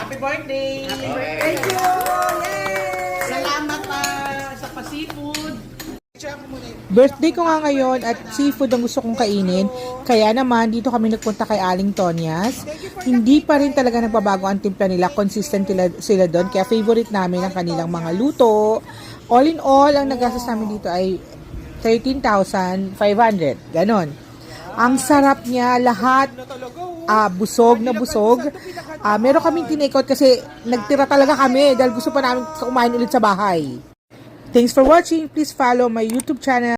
Happy birthday! Thank you! Yay! Salamat sa pa-seafood. Birthday ko nga ngayon at seafood ang gusto kong kainin. Kaya naman, dito kami nagpunta kay Aling Tonias. Hindi pa rin talaga nagbabago ang timpla nila. Consistent sila doon. Kaya favorite namin ang kanilang mga luto. All in all, ang nagastos namin dito ay 13,500. Ganon. Ang sarap niya, lahat busog na busog. Meron kaming tinake-out kasi nagtira talaga kami dahil gusto pa namin kumain ulit sa bahay. Thanks for watching. Please follow my YouTube channel.